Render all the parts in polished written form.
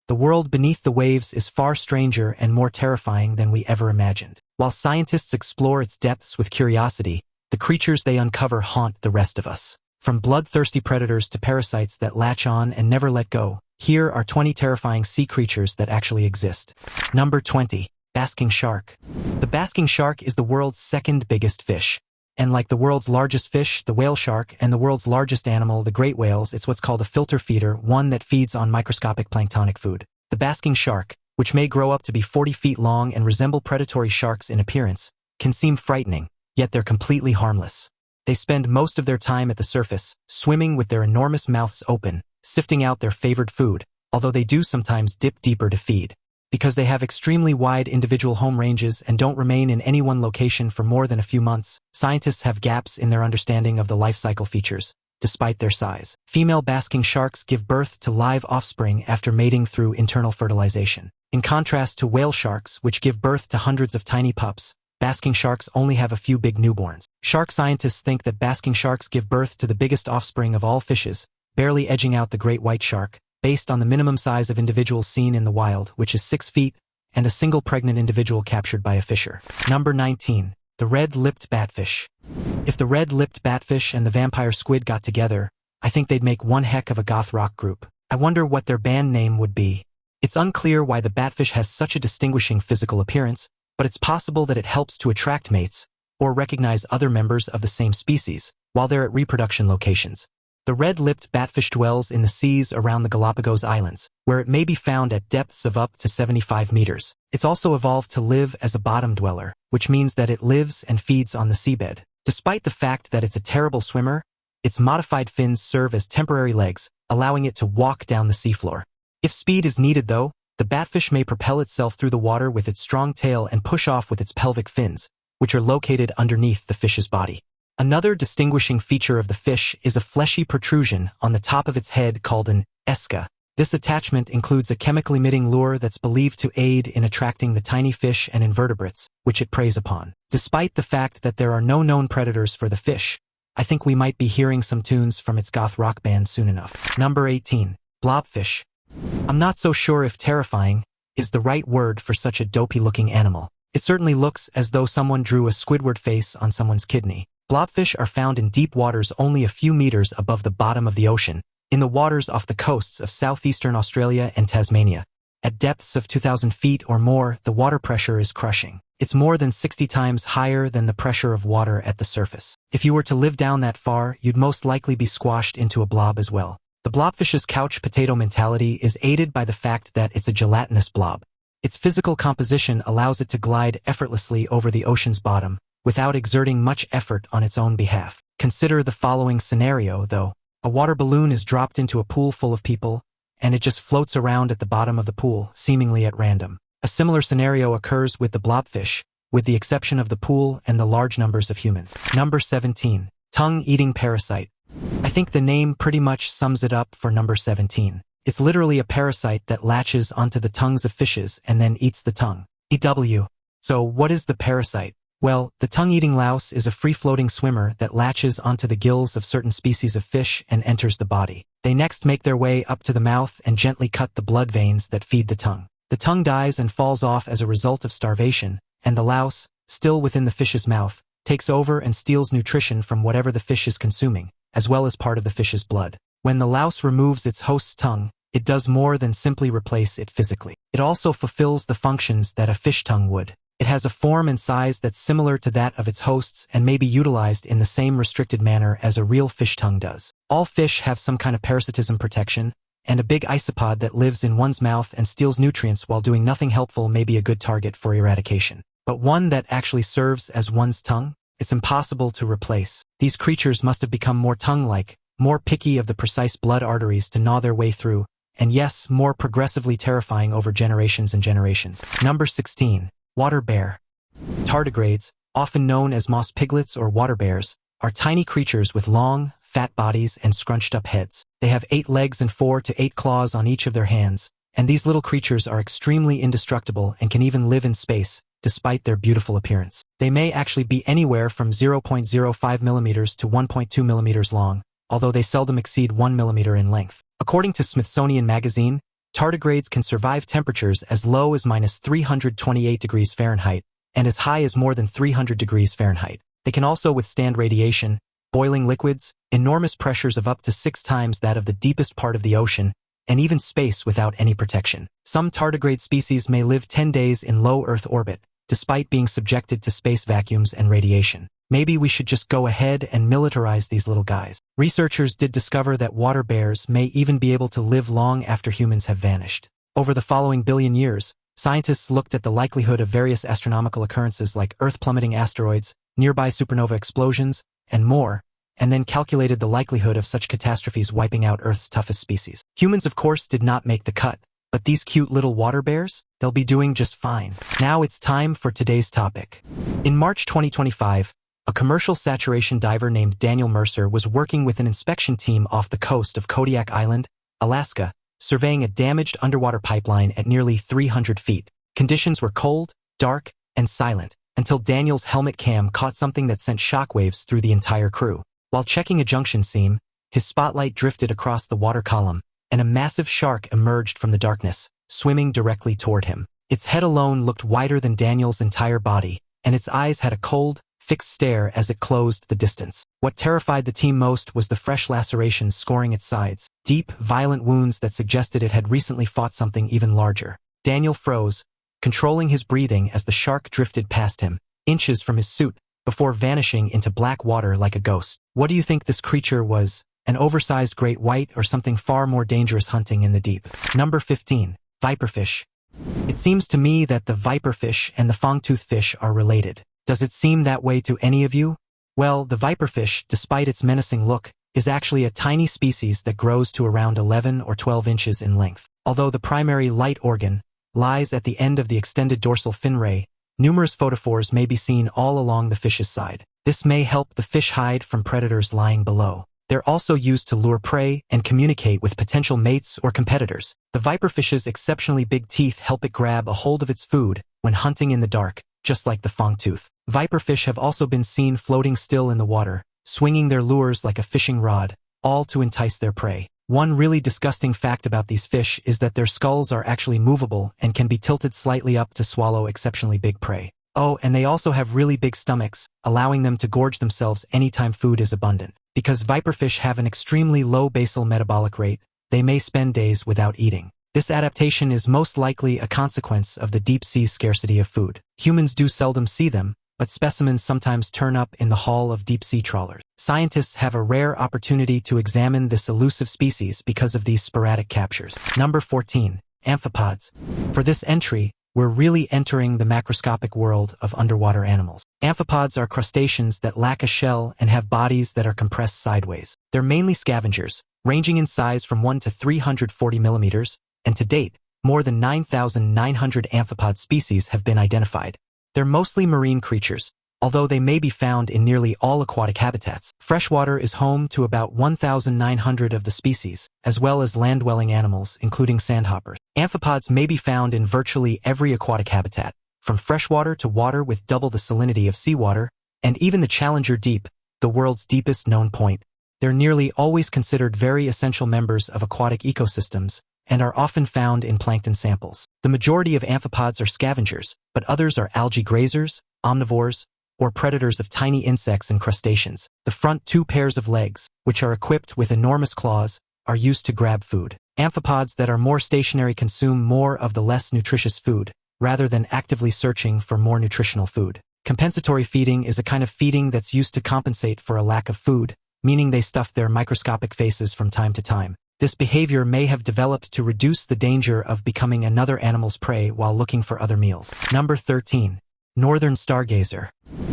The world beneath the waves is far stranger and more terrifying than we ever imagined. While scientists explore its depths with curiosity, the creatures they uncover haunt the rest of us. From bloodthirsty predators to parasites that latch on and never let go, here are 20 terrifying sea creatures that actually exist. Number 20. Basking shark. The basking shark is the world's second biggest fish. And like the world's largest fish, the whale shark, and the world's largest animal, the great whales, it's what's called a filter feeder, one that feeds on microscopic planktonic food. The basking shark, which may grow up to be 40 feet long and resemble predatory sharks in appearance, can seem frightening, yet they're completely harmless. They spend most of their time at the surface, swimming with their enormous mouths open, sifting out their favored food, although they do sometimes dip deeper to feed. Because they have extremely wide individual home ranges and don't remain in any one location for more than a few months, scientists have gaps in their understanding of the life cycle features, despite their size. Female basking sharks give birth to live offspring after mating through internal fertilization. In contrast to whale sharks, which give birth to hundreds of tiny pups, basking sharks only have a few big newborns. Shark scientists think that basking sharks give birth to the biggest offspring of all fishes, barely edging out the great white shark, based on the minimum size of individuals seen in the wild, which is 6 feet, and a single pregnant individual captured by a fisher. Number 19. The red-lipped batfish. If the red-lipped batfish and the vampire squid got together, I think they'd make one heck of a goth rock group. I wonder what their band name would be. It's unclear why the batfish has such a distinguishing physical appearance, but it's possible that it helps to attract mates, or recognize other members of the same species, while they're at reproduction locations. The red-lipped batfish dwells in the seas around the Galapagos Islands, where it may be found at depths of up to 75 meters. It's also evolved to live as a bottom dweller, which means that it lives and feeds on the seabed. Despite the fact that it's a terrible swimmer, its modified fins serve as temporary legs, allowing it to walk down the seafloor. If speed is needed though, the batfish may propel itself through the water with its strong tail and push off with its pelvic fins, which are located underneath the fish's body. Another distinguishing feature of the fish is a fleshy protrusion on the top of its head called an esca. This attachment includes a chemical-emitting lure that's believed to aid in attracting the tiny fish and invertebrates, which it preys upon. Despite the fact that there are no known predators for the fish, I think we might be hearing some tunes from its goth rock band soon enough. Number 18. Blobfish. I'm not so sure if terrifying is the right word for such a dopey-looking animal. It certainly looks as though someone drew a Squidward face on someone's kidney. Blobfish are found in deep waters only a few meters above the bottom of the ocean, in the waters off the coasts of southeastern Australia and Tasmania. At depths of 2,000 feet or more, the water pressure is crushing. It's more than 60 times higher than the pressure of water at the surface. If you were to live down that far, you'd most likely be squashed into a blob as well. The blobfish's couch potato mentality is aided by the fact that it's a gelatinous blob. Its physical composition allows it to glide effortlessly over the ocean's bottom, without exerting much effort on its own behalf. Consider the following scenario, though. A water balloon is dropped into a pool full of people, and it just floats around at the bottom of the pool, seemingly at random. A similar scenario occurs with the blobfish, with the exception of the pool and the large numbers of humans. Number 17. Tongue-eating parasite. I think the name pretty much sums it up for number 17. It's literally a parasite that latches onto the tongues of fishes and then eats the tongue. EW. So what is the parasite? Well, the tongue-eating louse is a free-floating swimmer that latches onto the gills of certain species of fish and enters the body. They next make their way up to the mouth and gently cut the blood veins that feed the tongue. The tongue dies and falls off as a result of starvation, and the louse, still within the fish's mouth, takes over and steals nutrition from whatever the fish is consuming, as well as part of the fish's blood. When the louse removes its host's tongue, it does more than simply replace it physically. It also fulfills the functions that a fish tongue would. It has a form and size that's similar to that of its hosts and may be utilized in the same restricted manner as a real fish tongue does. All fish have some kind of parasitism protection, and a big isopod that lives in one's mouth and steals nutrients while doing nothing helpful may be a good target for eradication. But one that actually serves as one's tongue? It's impossible to replace. These creatures must have become more tongue-like, more picky of the precise blood arteries to gnaw their way through, and yes, more progressively terrifying over generations and generations. Number 16. Water bear. Tardigrades, often known as moss piglets or water bears, are tiny creatures with long, fat bodies and scrunched-up heads. They have 8 legs and 4 to 8 claws on each of their hands, and these little creatures are extremely indestructible and can even live in space, despite their beautiful appearance. They may actually be anywhere from 0.05 millimeters to 1.2 millimeters long, although they seldom exceed 1 millimeter in length. According to Smithsonian Magazine, Tardigrades can survive temperatures as low as -328 degrees Fahrenheit and as high as more than 300 degrees Fahrenheit. They can also withstand radiation, boiling liquids, enormous pressures of up to 6 times that of the deepest part of the ocean, and even space without any protection. Some tardigrade species may live 10 days in low Earth orbit, despite being subjected to space vacuums and radiation. Maybe we should just go ahead and militarize these little guys. Researchers did discover that water bears may even be able to live long after humans have vanished. Over the following billion years, scientists looked at the likelihood of various astronomical occurrences like Earth-plummeting asteroids, nearby supernova explosions, and more, and then calculated the likelihood of such catastrophes wiping out Earth's toughest species. Humans, of course, did not make the cut, but these cute little water bears, they'll be doing just fine. Now it's time for today's topic. In March 2025, a commercial saturation diver named Daniel Mercer was working with an inspection team off the coast of Kodiak Island, Alaska, surveying a damaged underwater pipeline at nearly 300 feet. Conditions were cold, dark, and silent, until Daniel's helmet cam caught something that sent shockwaves through the entire crew. While checking a junction seam, his spotlight drifted across the water column, and a massive shark emerged from the darkness, swimming directly toward him. Its head alone looked wider than Daniel's entire body, and its eyes had a cold, fixed stare as it closed the distance. What terrified the team most was the fresh lacerations scoring its sides, deep, violent wounds that suggested it had recently fought something even larger. Daniel froze, controlling his breathing as the shark drifted past him, inches from his suit, before vanishing into black water like a ghost. What do you think this creature was? An oversized great white or something far more dangerous hunting in the deep? Number 15. Viperfish. It seems to me that the viperfish and the fangtooth fish are related. Does it seem that way to any of you? Well, the viperfish, despite its menacing look, is actually a tiny species that grows to around 11 or 12 inches in length. Although the primary light organ lies at the end of the extended dorsal fin ray, numerous photophores may be seen all along the fish's side. This may help the fish hide from predators lying below. They're also used to lure prey and communicate with potential mates or competitors. The viperfish's exceptionally big teeth help it grab a hold of its food when hunting in the dark, just like the fangtooth. Viperfish have also been seen floating still in the water, swinging their lures like a fishing rod, all to entice their prey. One really disgusting fact about these fish is that their skulls are actually movable and can be tilted slightly up to swallow exceptionally big prey. Oh, and they also have really big stomachs, allowing them to gorge themselves anytime food is abundant. Because viperfish have an extremely low basal metabolic rate, they may spend days without eating. This adaptation is most likely a consequence of the deep sea's scarcity of food. Humans do seldom see them, but specimens sometimes turn up in the haul of deep-sea trawlers. Scientists have a rare opportunity to examine this elusive species because of these sporadic captures. Number 14. Amphipods. For this entry, we're really entering the macroscopic world of underwater animals. Amphipods are crustaceans that lack a shell and have bodies that are compressed sideways. They're mainly scavengers, ranging in size from 1 to 340 millimeters, and to date, more than 9,900 amphipod species have been identified. They're mostly marine creatures, although they may be found in nearly all aquatic habitats. Freshwater is home to about 1,900 of the species, as well as land-dwelling animals, including sandhoppers. Amphipods may be found in virtually every aquatic habitat, from freshwater to water with double the salinity of seawater, and even the Challenger Deep, the world's deepest known point. They're nearly always considered very essential members of aquatic ecosystems, and are often found in plankton samples. The majority of amphipods are scavengers, but others are algae grazers, omnivores, or predators of tiny insects and crustaceans. The front 2 pairs of legs, which are equipped with enormous claws, are used to grab food. Amphipods that are more stationary consume more of the less nutritious food, rather than actively searching for more nutritional food. Compensatory feeding is a kind of feeding that's used to compensate for a lack of food, meaning they stuff their microscopic faces from time to time. This behavior may have developed to reduce the danger of becoming another animal's prey while looking for other meals. Number 13. Northern stargazer.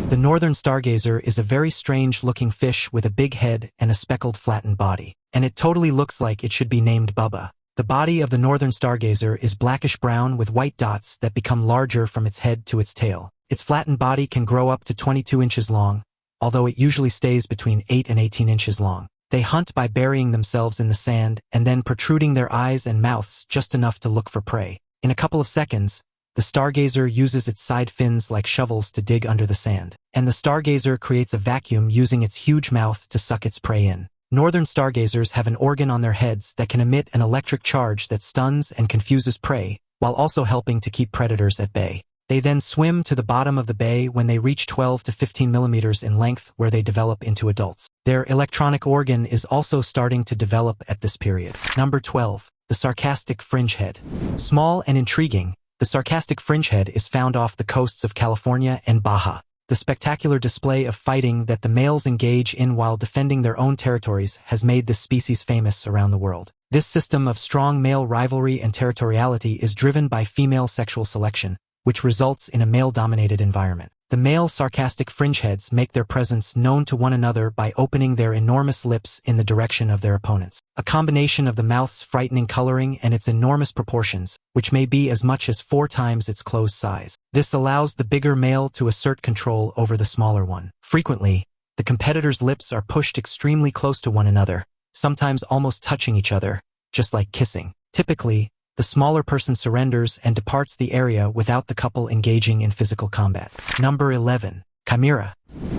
The northern stargazer is a very strange-looking fish with a big head and a speckled flattened body, and it totally looks like it should be named Bubba. The body of the northern stargazer is blackish-brown with white dots that become larger from its head to its tail. Its flattened body can grow up to 22 inches long, although it usually stays between 8 and 18 inches long. They hunt by burying themselves in the sand and then protruding their eyes and mouths just enough to look for prey. In a couple of seconds, the stargazer uses its side fins like shovels to dig under the sand, and the stargazer creates a vacuum using its huge mouth to suck its prey in. Northern stargazers have an organ on their heads that can emit an electric charge that stuns and confuses prey, while also helping to keep predators at bay. They then swim to the bottom of the bay when they reach 12 to 15 millimeters in length, where they develop into adults. Their electronic organ is also starting to develop at this period. Number 12. The sarcastic fringehead. Small and intriguing, the sarcastic fringehead is found off the coasts of California and Baja. The spectacular display of fighting that the males engage in while defending their own territories has made this species famous around the world. This system of strong male rivalry and territoriality is driven by female sexual selection, which results in a male-dominated environment. The male sarcastic fringeheads make their presence known to one another by opening their enormous lips in the direction of their opponents. A combination of the mouth's frightening coloring and its enormous proportions, which may be as much as 4 times its closed size. This allows the bigger male to assert control over the smaller one. Frequently, the competitor's lips are pushed extremely close to one another, sometimes almost touching each other, just like kissing. Typically, the smaller person surrenders and departs the area without the couple engaging in physical combat. Number 11. Chimera.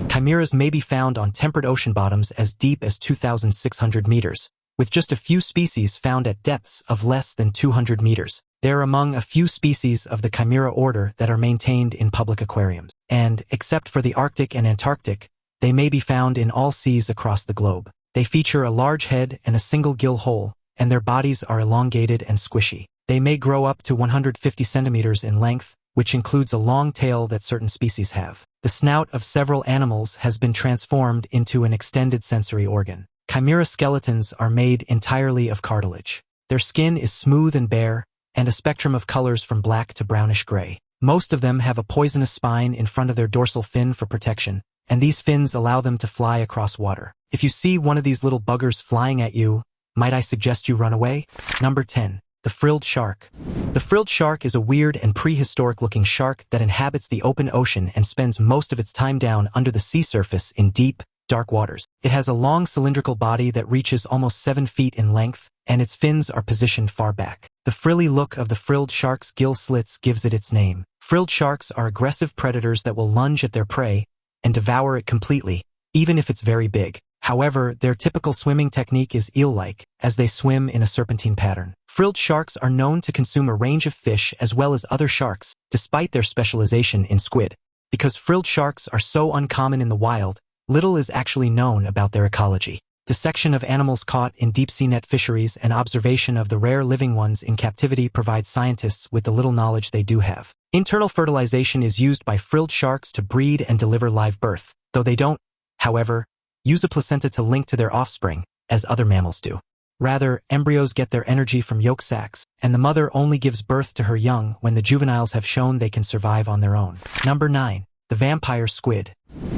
Chimeras may be found on temperate ocean bottoms as deep as 2,600 meters, with just a few species found at depths of less than 200 meters. They're among a few species of the chimera order that are maintained in public aquariums. And, except for the Arctic and Antarctic, they may be found in all seas across the globe. They feature a large head and a single gill hole, and their bodies are elongated and squishy. They may grow up to 150 centimeters in length, which includes a long tail that certain species have. The snout of several animals has been transformed into an extended sensory organ. Chimera skeletons are made entirely of cartilage. Their skin is smooth and bare, and a spectrum of colors from black to brownish gray. Most of them have a poisonous spine in front of their dorsal fin for protection, and these fins allow them to fly across water. If you see one of these little buggers flying at you, might I suggest you run away? Number 10. The frilled shark. The frilled shark is a weird and prehistoric-looking shark that inhabits the open ocean and spends most of its time down under the sea surface in deep, dark waters. It has a long cylindrical body that reaches almost 7 feet in length, and its fins are positioned far back. The frilly look of the frilled shark's gill slits gives it its name. Frilled sharks are aggressive predators that will lunge at their prey and devour it completely, even if it's very big. However, their typical swimming technique is eel-like, as they swim in a serpentine pattern. Frilled sharks are known to consume a range of fish as well as other sharks, despite their specialization in squid. Because frilled sharks are so uncommon in the wild, little is actually known about their ecology. Dissection of animals caught in deep-sea net fisheries and observation of the rare living ones in captivity provide scientists with the little knowledge they do have. Internal fertilization is used by frilled sharks to breed and deliver live birth, though they don't, however, use a placenta to link to their offspring, as other mammals do. Rather, embryos get their energy from yolk sacs, and the mother only gives birth to her young when the juveniles have shown they can survive on their own. Number 9. The vampire squid.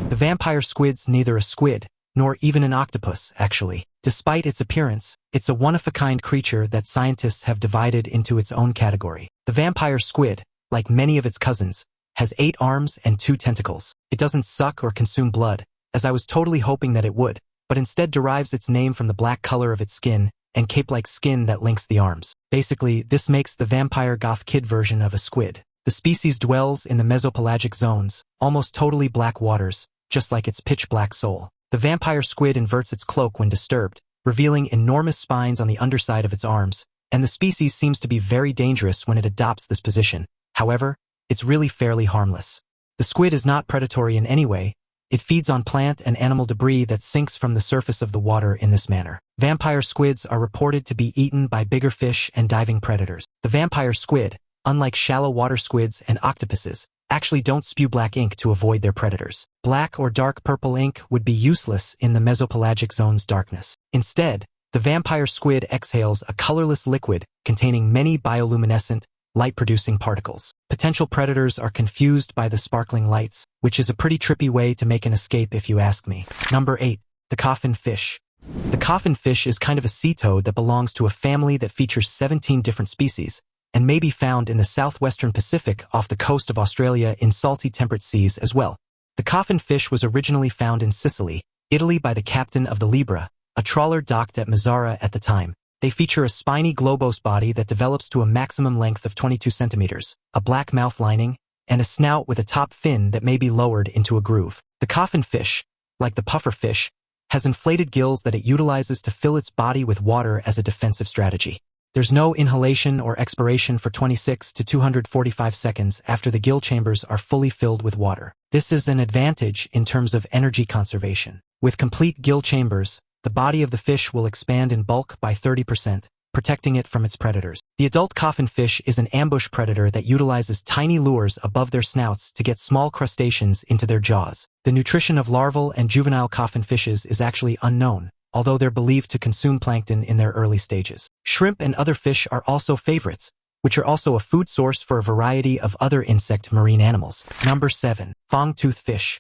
The vampire squid's neither a squid, nor even an octopus, actually. Despite its appearance, it's a one-of-a-kind creature that scientists have divided into its own category. The vampire squid, like many of its cousins, has 8 arms and 2 tentacles. It doesn't suck or consume blood, as I was totally hoping that it would, but instead derives its name from the black color of its skin and cape-like skin that links the arms. Basically, this makes the vampire goth kid version of a squid. The species dwells in the mesopelagic zones, almost totally black waters, just like its pitch-black soul. The vampire squid inverts its cloak when disturbed, revealing enormous spines on the underside of its arms, and the species seems to be very dangerous when it adopts this position. However, it's really fairly harmless. The squid is not predatory in any way. It feeds on plant and animal debris that sinks from the surface of the water in this manner. Vampire squids are reported to be eaten by bigger fish and diving predators. The vampire squid, unlike shallow water squids and octopuses, actually don't spew black ink to avoid their predators. Black or dark purple ink would be useless in the mesopelagic zone's darkness. Instead, the vampire squid exhales a colorless liquid containing many bioluminescent, light-producing particles. Potential predators are confused by the sparkling lights, which is a pretty trippy way to make an escape if you ask me. Number 8. The coffin fish. The coffin fish is kind of a sea toad that belongs to a family that features 17 different species, and may be found in the southwestern Pacific off the coast of Australia in salty temperate seas as well. The coffin fish was originally found in Sicily, Italy by the captain of the Libra, a trawler docked at Mazzara at the time. They feature a spiny globose body that develops to a maximum length of 22 centimeters, a black mouth lining, and a snout with a top fin that may be lowered into a groove. The coffin fish, like the puffer fish, has inflated gills that it utilizes to fill its body with water as a defensive strategy. There's no inhalation or expiration for 26 to 245 seconds after the gill chambers are fully filled with water. This is an advantage in terms of energy conservation. With complete gill chambers, the body of the fish will expand in bulk by 30%, protecting it from its predators. The adult coffin fish is an ambush predator that utilizes tiny lures above their snouts to get small crustaceans into their jaws. The nutrition of larval and juvenile coffin fishes is actually unknown, although they're believed to consume plankton in their early stages. Shrimp and other fish are also favorites, which are also a food source for a variety of other insect marine animals. Number 7. Fong-tooth fish.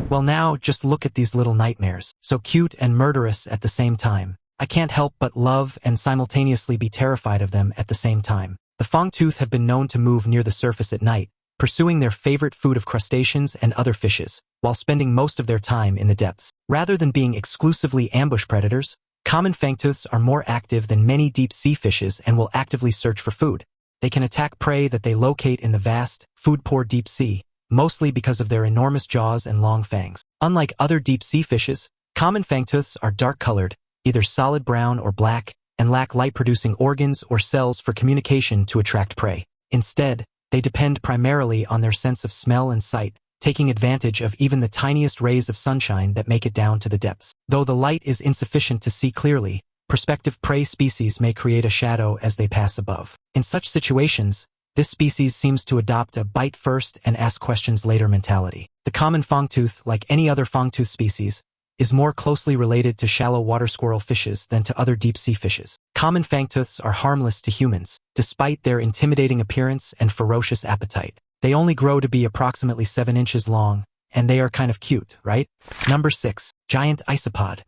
Well, now just look at these little nightmares. So cute and murderous at the same time. I can't help but love and simultaneously be terrified of them at the same time. The fong-tooth have been known to move near the surface at night, pursuing their favorite food of crustaceans and other fishes, while spending most of their time in the depths. Rather than being exclusively ambush predators, common fangtooths are more active than many deep-sea fishes and will actively search for food. They can attack prey that they locate in the vast, food-poor deep sea, mostly because of their enormous jaws and long fangs. Unlike other deep-sea fishes, common fangtooths are dark-colored, either solid brown or black, and lack light-producing organs or cells for communication to attract prey. Instead, they depend primarily on their sense of smell and sight, taking advantage of even the tiniest rays of sunshine that make it down to the depths. Though the light is insufficient to see clearly, prospective prey species may create a shadow as they pass above. In such situations, this species seems to adopt a bite first and ask questions later mentality. The common fongtooth, like any other fongtooth species, is more closely related to shallow water squirrel fishes than to other deep-sea fishes. Common fangtooths are harmless to humans, despite their intimidating appearance and ferocious appetite. They only grow to be approximately 7 inches long, and they are kind of cute, right? Number 6. Giant isopod.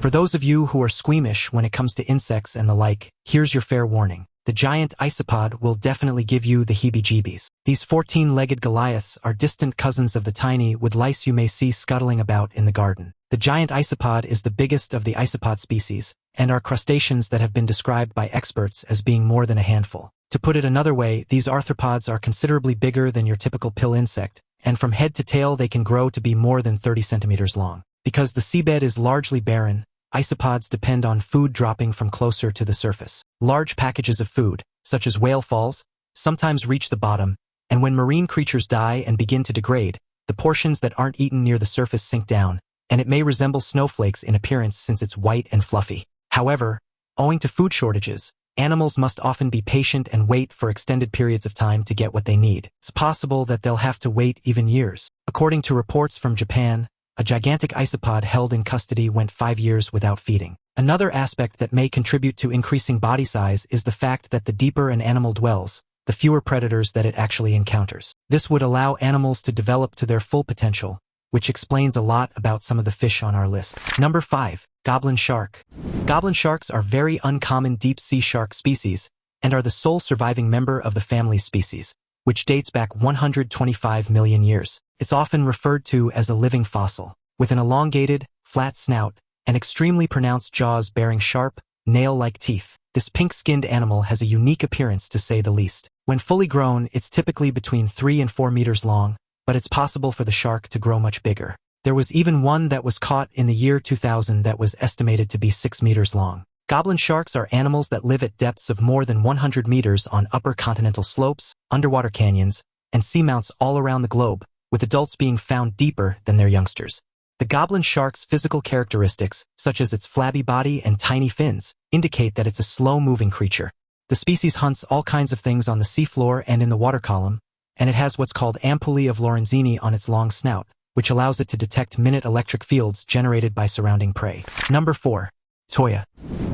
For those of you who are squeamish when it comes to insects and the like, here's your fair warning. The giant isopod will definitely give you the heebie-jeebies. These 14-legged Goliaths are distant cousins of the tiny wood lice you may see scuttling about in the garden. The giant isopod is the biggest of the isopod species, and are crustaceans that have been described by experts as being more than a handful. To put it another way, these arthropods are considerably bigger than your typical pill insect, and from head to tail they can grow to be more than 30 centimeters long. Because the seabed is largely barren, isopods depend on food dropping from closer to the surface. Large packages of food, such as whale falls, sometimes reach the bottom, and when marine creatures die and begin to degrade, the portions that aren't eaten near the surface sink down, and it may resemble snowflakes in appearance since it's white and fluffy. However, owing to food shortages, animals must often be patient and wait for extended periods of time to get what they need. It's possible that they'll have to wait even years. According to reports from Japan, a gigantic isopod held in custody went 5 years without feeding. Another aspect that may contribute to increasing body size is the fact that the deeper an animal dwells, the fewer predators that it actually encounters. This would allow animals to develop to their full potential, which explains a lot about some of the fish on our list. Number 5. Goblin shark. Goblin sharks are very uncommon deep-sea shark species, and are the sole surviving member of the family species, which dates back 125 million years. It's often referred to as a living fossil, with an elongated, flat snout, and extremely pronounced jaws bearing sharp, nail-like teeth. This pink-skinned animal has a unique appearance to say the least. When fully grown, it's typically between 3 and 4 meters long, but it's possible for the shark to grow much bigger. There was even one that was caught in the year 2000 that was estimated to be 6 meters long. Goblin sharks are animals that live at depths of more than 100 meters on upper continental slopes, underwater canyons, and seamounts all around the globe, with adults being found deeper than their youngsters. The goblin shark's physical characteristics, such as its flabby body and tiny fins, indicate that it's a slow-moving creature. The species hunts all kinds of things on the seafloor and in the water column, and it has what's called ampullae of Lorenzini on its long snout, which allows it to detect minute electric fields generated by surrounding prey. Number 4. Toya.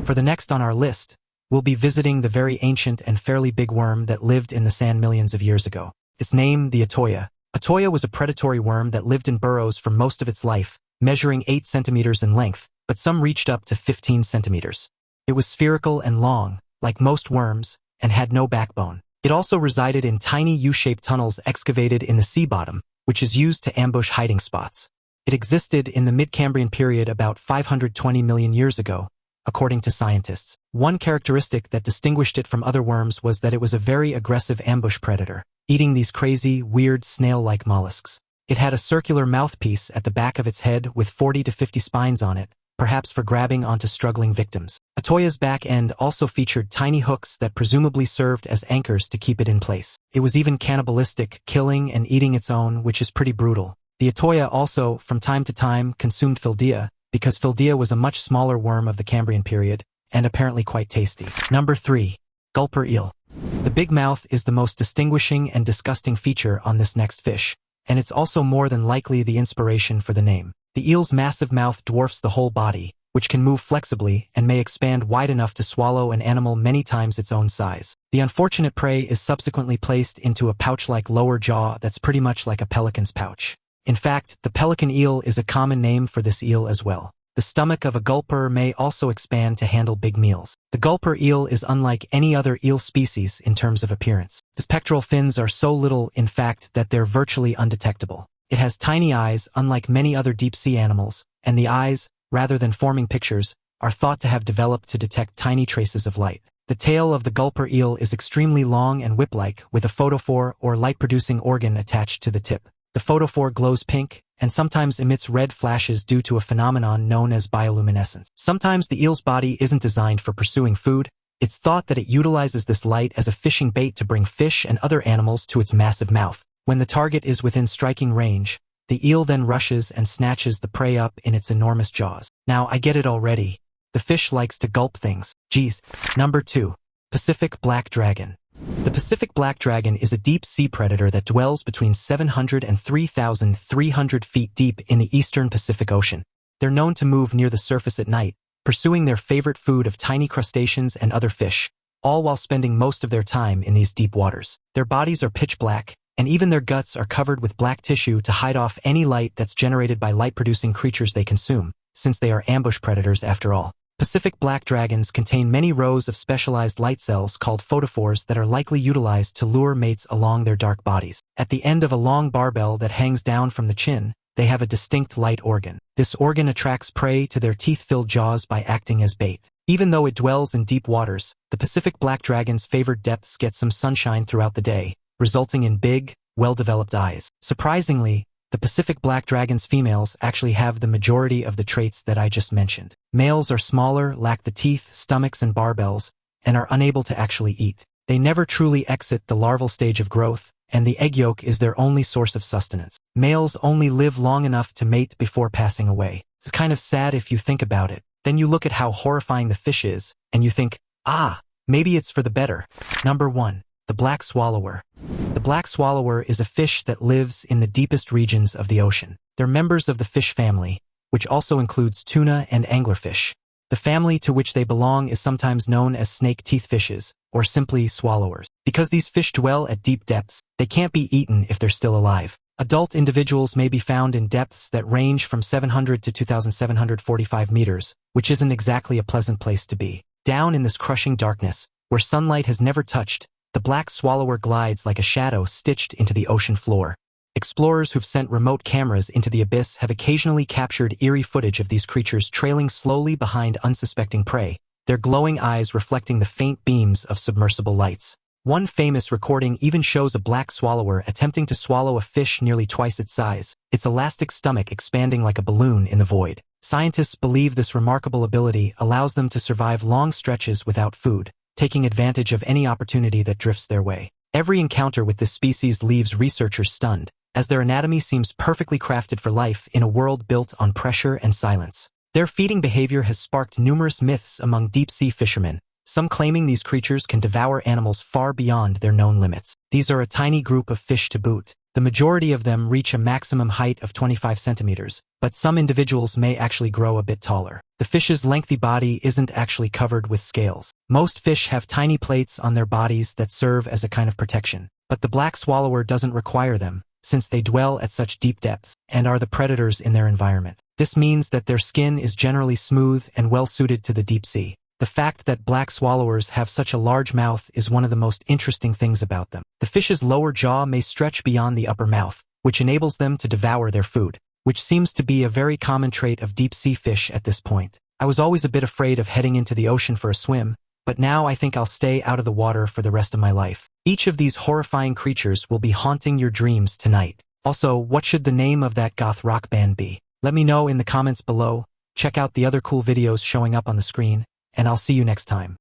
For the next on our list, we'll be visiting the very ancient and fairly big worm that lived in the sand millions of years ago. Its name, the Atoya. Atoya was a predatory worm that lived in burrows for most of its life, measuring 8 centimeters in length, but some reached up to 15 centimeters. It was spherical and long, like most worms, and had no backbone. It also resided in tiny U-shaped tunnels excavated in the sea bottom, which is used to ambush hiding spots. It existed in the mid-Cambrian period about 520 million years ago, according to scientists. One characteristic that distinguished it from other worms was that it was a very aggressive ambush predator, eating these crazy, weird snail-like mollusks. It had a circular mouthpiece at the back of its head with 40 to 50 spines on it, perhaps for grabbing onto struggling victims. Atoya's back end also featured tiny hooks that presumably served as anchors to keep it in place. It was even cannibalistic, killing and eating its own, which is pretty brutal. The Atoya also, from time to time, consumed Phildea, because Phildea was a much smaller worm of the Cambrian period, and apparently quite tasty. Number 3. Gulper eel. The big mouth is the most distinguishing and disgusting feature on this next fish, and it's also more than likely the inspiration for the name. The eel's massive mouth dwarfs the whole body, which can move flexibly and may expand wide enough to swallow an animal many times its own size. The unfortunate prey is subsequently placed into a pouch-like lower jaw that's pretty much like a pelican's pouch. In fact, the pelican eel is a common name for this eel as well. The stomach of a gulper may also expand to handle big meals. The gulper eel is unlike any other eel species in terms of appearance. The pectoral fins are so little, in fact, that they're virtually undetectable. It has tiny eyes, unlike many other deep-sea animals, and the eyes, rather than forming pictures, are thought to have developed to detect tiny traces of light. The tail of the gulper eel is extremely long and whip-like, with a photophore or light-producing organ attached to the tip. The photophore glows pink, and sometimes emits red flashes due to a phenomenon known as bioluminescence. Sometimes the eel's body isn't designed for pursuing food. It's thought that it utilizes this light as a fishing bait to bring fish and other animals to its massive mouth. When the target is within striking range, the eel then rushes and snatches the prey up in its enormous jaws. Now, I get it already. The fish likes to gulp things. Geez. Number 2. Pacific black dragon. The Pacific black dragon is a deep-sea predator that dwells between 700 and 3,300 feet deep in the eastern Pacific Ocean. They're known to move near the surface at night, pursuing their favorite food of tiny crustaceans and other fish, all while spending most of their time in these deep waters. Their bodies are pitch black, and even their guts are covered with black tissue to hide off any light that's generated by light-producing creatures they consume, since they are ambush predators after all. Pacific black dragons contain many rows of specialized light cells called photophores that are likely utilized to lure mates along their dark bodies. At the end of a long barbell that hangs down from the chin, they have a distinct light organ. This organ attracts prey to their teeth-filled jaws by acting as bait. Even though it dwells in deep waters, the Pacific black dragon's favored depths get some sunshine throughout the day, resulting in big, well-developed eyes. Surprisingly, the Pacific black dragon's females actually have the majority of the traits that I just mentioned. Males are smaller, lack the teeth, stomachs, and barbels, and are unable to actually eat. They never truly exit the larval stage of growth, and the egg yolk is their only source of sustenance. Males only live long enough to mate before passing away. It's kind of sad if you think about it. Then you look at how horrifying the fish is, and you think, maybe it's for the better. Number 1. The black swallower. The black swallower is a fish that lives in the deepest regions of the ocean. They're members of the fish family, which also includes tuna and anglerfish. The family to which they belong is sometimes known as snake teeth fishes, or simply swallowers. Because these fish dwell at deep depths, they can't be eaten if they're still alive. Adult individuals may be found in depths that range from 700 to 2,745 meters, which isn't exactly a pleasant place to be. Down in this crushing darkness, where sunlight has never touched, the black swallower glides like a shadow stitched into the ocean floor. Explorers who've sent remote cameras into the abyss have occasionally captured eerie footage of these creatures trailing slowly behind unsuspecting prey, their glowing eyes reflecting the faint beams of submersible lights. One famous recording even shows a black swallower attempting to swallow a fish nearly twice its size, its elastic stomach expanding like a balloon in the void. Scientists believe this remarkable ability allows them to survive long stretches without food, taking advantage of any opportunity that drifts their way. Every encounter with this species leaves researchers stunned, as their anatomy seems perfectly crafted for life in a world built on pressure and silence. Their feeding behavior has sparked numerous myths among deep-sea fishermen, some claiming these creatures can devour animals far beyond their known limits. These are a tiny group of fish to boot. The majority of them reach a maximum height of 25 centimeters, but some individuals may actually grow a bit taller. The fish's lengthy body isn't actually covered with scales. Most fish have tiny plates on their bodies that serve as a kind of protection, but the black swallower doesn't require them, since they dwell at such deep depths and are the predators in their environment. This means that their skin is generally smooth and well-suited to the deep sea. The fact that black swallowers have such a large mouth is one of the most interesting things about them. The fish's lower jaw may stretch beyond the upper mouth, which enables them to devour their food, which seems to be a very common trait of deep-sea fish at this point. I was always a bit afraid of heading into the ocean for a swim, but now I think I'll stay out of the water for the rest of my life. Each of these horrifying creatures will be haunting your dreams tonight. Also, what should the name of that goth rock band be? Let me know in the comments below. Check out the other cool videos showing up on the screen, and I'll see you next time.